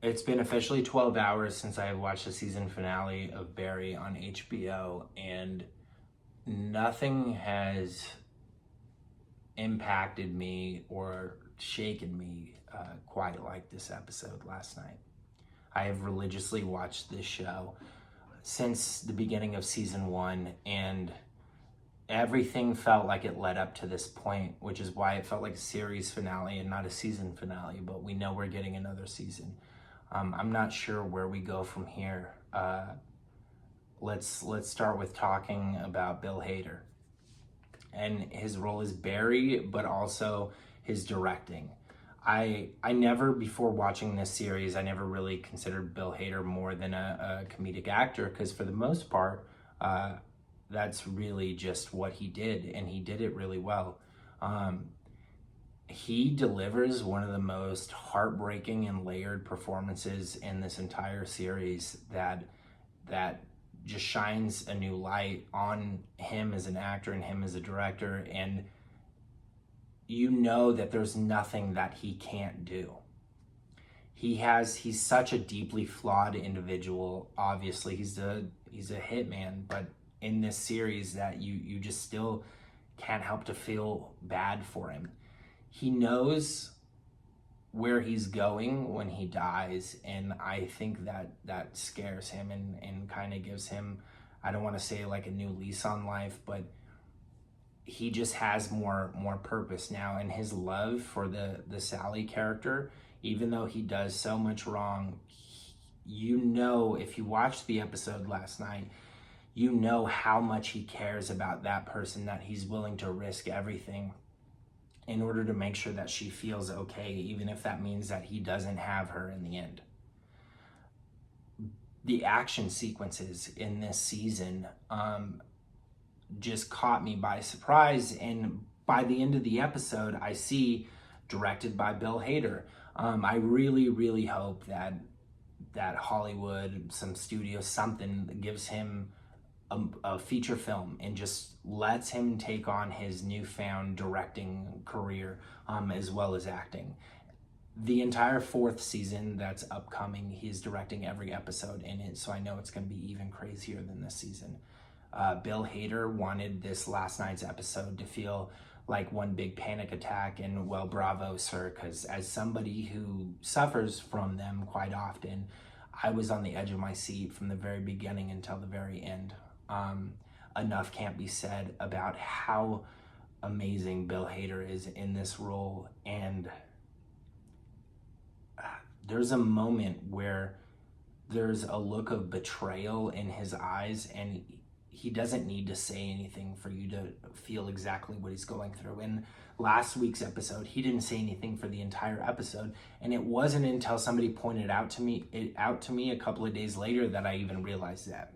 It's been officially 12 hours since I have watched the season finale of Barry on HBO, and nothing has impacted me or shaken me quite like this episode last night. I have religiously watched this show since the beginning of season one, and everything felt like it led up to this point, which is why it felt like a series finale and not a season finale, but we know we're getting another season. I'm not sure where we go from here. Let's start with talking about Bill Hader and his role as Barry, but also his directing. I never, before watching this series, I never really considered Bill Hader more than a comedic actor, because for the most part, that's really just what he did, and he did it really well. He delivers one of the most heartbreaking and layered performances in this entire series that just shines a new light on him as an actor and him as a director, and you know that there's nothing that he can't do. He's such a deeply flawed individual. Obviously he's a hitman, but in this series that you just still can't help to feel bad for him. He knows where he's going when he dies, and I think that scares him and kind of gives him, I don't want to say like a new lease on life, but he just has more purpose now. And his love for the Sally character, even though he does so much wrong, you know, if you watched the episode last night, you know how much he cares about that person, that he's willing to risk everything in order to make sure that she feels okay, even if that means that he doesn't have her in the end. The action sequences in this season just caught me by surprise, and by the end of the episode, I see directed by Bill Hader. I really hope that Hollywood, some studio, something gives him a feature film and just lets him take on his newfound directing career, as well as acting. The entire fourth season that's upcoming, he's directing every episode in it, so I know it's going to be even crazier than this season. Bill Hader wanted this last night's episode to feel like one big panic attack, and well, bravo, sir, because as somebody who suffers from them quite often, I was on the edge of my seat from the very beginning until the very end. Enough can't be said about how amazing Bill Hader is in this role, and there's a moment where there's a look of betrayal in his eyes, and he doesn't need to say anything for you to feel exactly what he's going through. In last week's episode, he didn't say anything for the entire episode, and it wasn't until somebody pointed it out to me a couple of days later that I even realized that.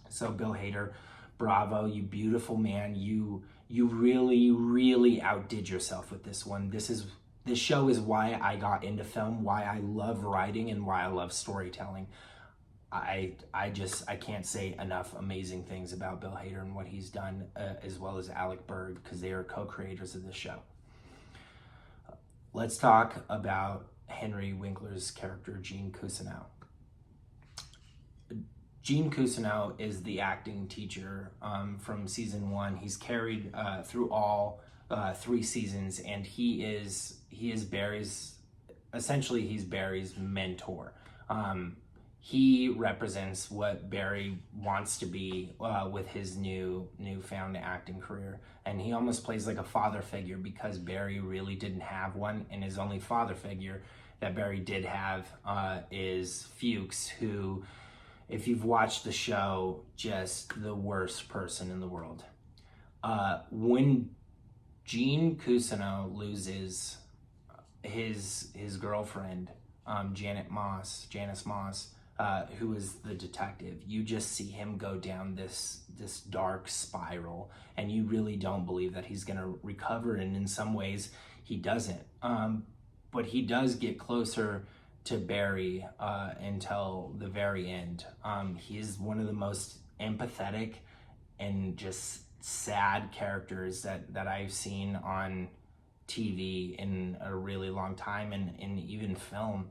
So Bill Hader, bravo, you beautiful man. You really outdid yourself with this one. This show is why I got into film, why I love writing, and why I love storytelling. I can't say enough amazing things about Bill Hader and what he's done, as well as Alec Berg, because they are co-creators of this show. Let's talk about Henry Winkler's character, Gene Cousineau. Gene Cousineau is the acting teacher from season one. He's carried through all three seasons, and he is Barry's, essentially he's Barry's mentor. He represents what Barry wants to be with his newfound acting career, and he almost plays like a father figure, because Barry really didn't have one, and his only father figure that Barry did have is Fuchs, who, if you've watched the show, just the worst person in the world. When Gene Cousineau loses his girlfriend, Janice Moss, who is the detective, you just see him go down this dark spiral, and you really don't believe that he's going to recover, and in some ways he doesn't. But he does get closer to Barry until the very end. He's one of the most empathetic and just sad characters that I've seen on TV in a really long time, and even film.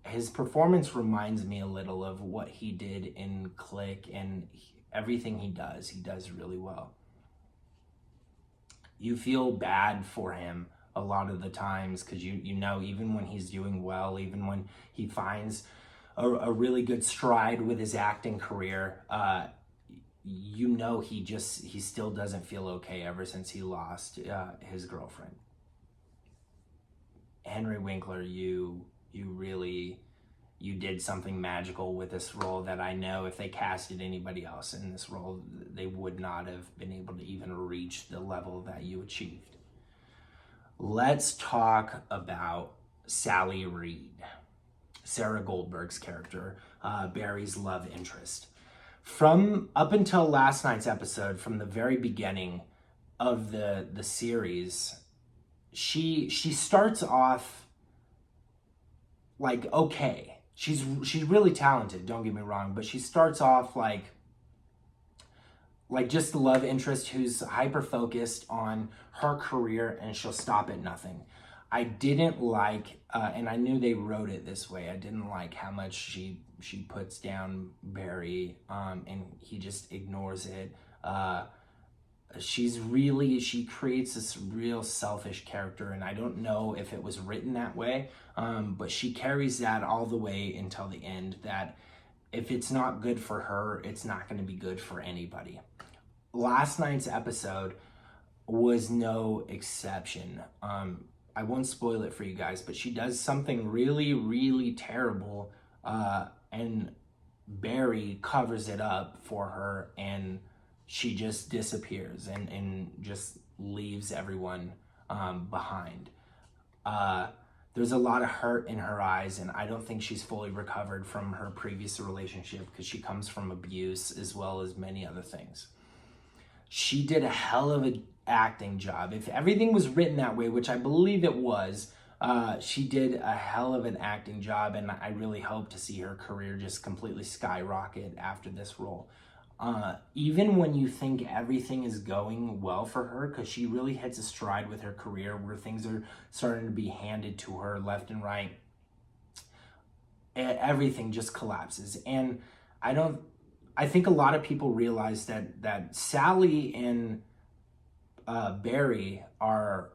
his performance reminds me a little of what he did in Click, and everything he does really well. You feel bad for him a lot of the times because you know, even when he's doing well, even when he finds a really good stride with his acting career, you know, he still doesn't feel okay ever since he lost his girlfriend. Henry Winkler, you really, you did something magical with this role that I know if they casted anybody else in this role, they would not have been able to even reach the level that you achieved. Let's talk about Sally Reed, Sarah Goldberg's character, Barry's love interest. From up until last night's episode, from the very beginning of the series, she starts off like okay. She's really talented, don't get me wrong, but she starts off like just the love interest who's hyper focused on her career, and she'll stop at nothing. I didn't like, and I knew they wrote it this way, I didn't like how much she puts down Barry, and he just ignores it. She creates this real selfish character, and I don't know if it was written that way, but she carries that all the way until the end, that if it's not good for her, it's not going to be good for anybody. Last night's episode was no exception. I won't spoil it for you guys, but she does something really, really terrible, and Barry covers it up for her, and she just disappears and just leaves everyone behind. There's a lot of hurt in her eyes, and I don't think she's fully recovered from her previous relationship because she comes from abuse as well as many other things. She did a hell of an acting job. If everything was written that way, which I believe it was, she did a hell of an acting job, and I really hope to see her career just completely skyrocket after this role. Even when you think everything is going well for her, because she really hits a stride with her career where things are starting to be handed to her left and right, everything just collapses. And I think a lot of people realize that Sally and Barry are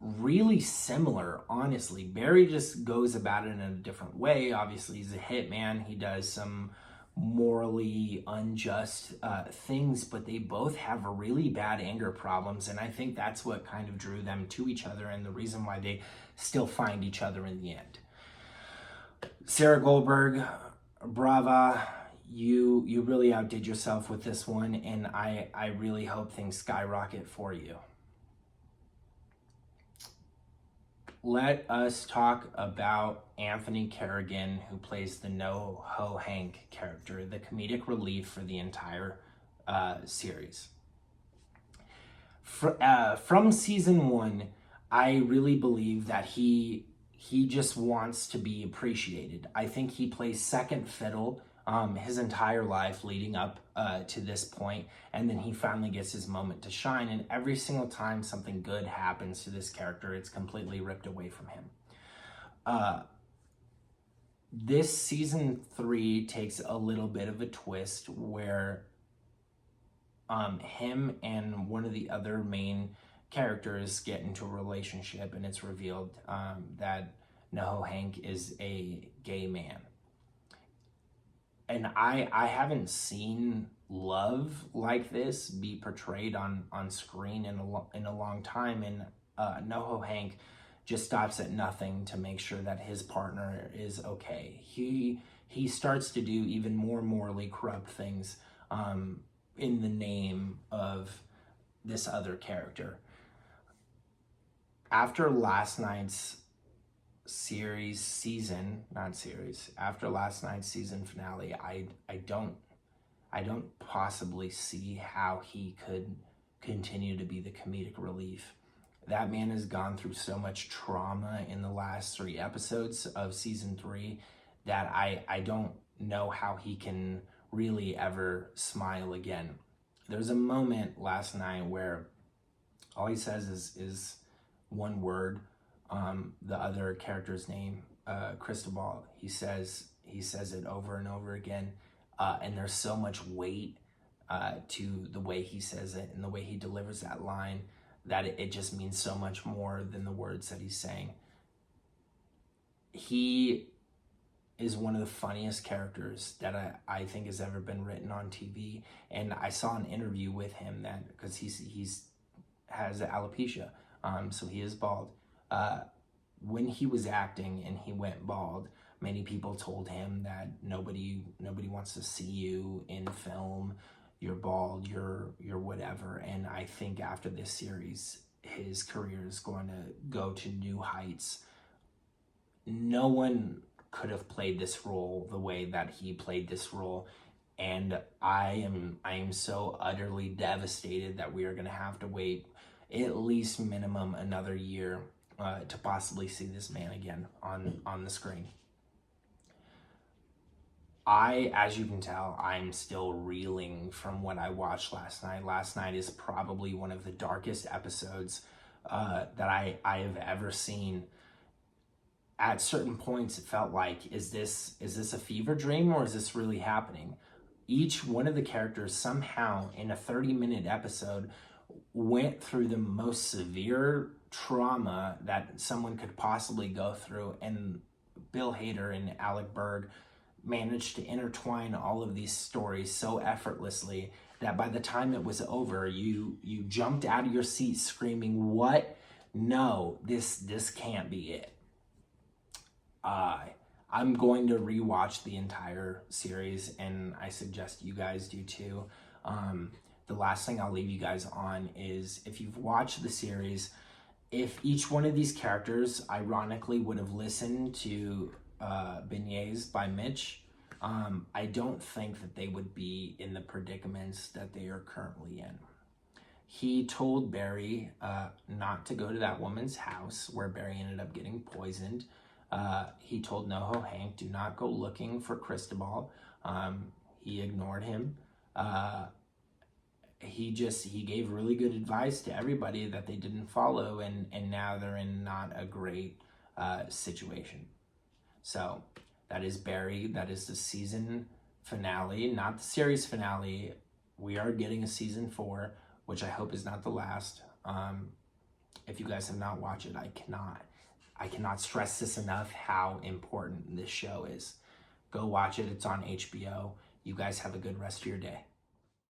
really similar, honestly. Barry just goes about it in a different way. Obviously, he's a hitman. He does some morally unjust things, but they both have really bad anger problems, and I think that's what kind of drew them to each other and the reason why they still find each other in the end. Sarah Goldberg, brava, you really outdid yourself with this one, and I really hope things skyrocket for you. Let us talk about Anthony Carrigan, who plays the NoHo Hank character, the comedic relief for the entire series. From season one, I really believe that he just wants to be appreciated. I think he plays second fiddle his entire life leading up to this point, and then he finally gets his moment to shine, and every single time something good happens to this character, it's completely ripped away from him. This season 3 takes a little bit of a twist where him and one of the other main characters get into a relationship, and it's revealed that NoHo Hank is a gay man. And I haven't seen love like this be portrayed on screen in a long time, and NoHo Hank just stops at nothing to make sure that his partner is okay. He starts to do even more morally corrupt things in the name of this other character. After last night's after last night's season finale, I don't possibly see how he could continue to be the comedic relief. That man has gone through so much trauma in the last 3 episodes of season 3 that I don't know how he can really ever smile again. There's a moment last night where all he says is one word, the other character's name, Cristobal. He says it over and over again, and there's so much weight to the way he says it and the way he delivers that line that it just means so much more than the words that he's saying. He is one of the funniest characters that I think has ever been written on TV. And I saw an interview with him that, because he's has alopecia, so he is bald. When he was acting and he went bald, many people told him that nobody wants to see you in film. You're bald, you're whatever. And I think after this series, his career is going to go to new heights. No one could have played this role the way that he played this role, and I am so utterly devastated that we are going to have to wait at least minimum another year to possibly see this man again on the screen. As you can tell, I'm still reeling from what I watched last night. Last night is probably one of the darkest episodes that I have ever seen. At certain points, it felt like, is this a fever dream or is this really happening? Each one of the characters somehow in a 30-minute episode went through the most severe trauma that someone could possibly go through, and Bill Hader and Alec Berg managed to intertwine all of these stories so effortlessly that by the time it was over, you jumped out of your seat screaming, "What? No, this can't be it." I'm going to rewatch the entire series, and I suggest you guys do too. The last thing I'll leave you guys on is, if you've watched the series, if each one of these characters ironically would have listened to Beignets by Mitch, I don't think that they would be in the predicaments that they are currently in. He told Barry not to go to that woman's house where Barry ended up getting poisoned. He told NoHo Hank, do not go looking for Cristobal. He ignored him. He gave really good advice to everybody that they didn't follow, and now they're in not a great situation. So that is Barry. That is the season finale, not the series finale. We are getting a season 4, which I hope is not the last. If you guys have not watched it, I cannot stress this enough how important this show is. Go watch it. It's on HBO. You guys have a good rest of your day.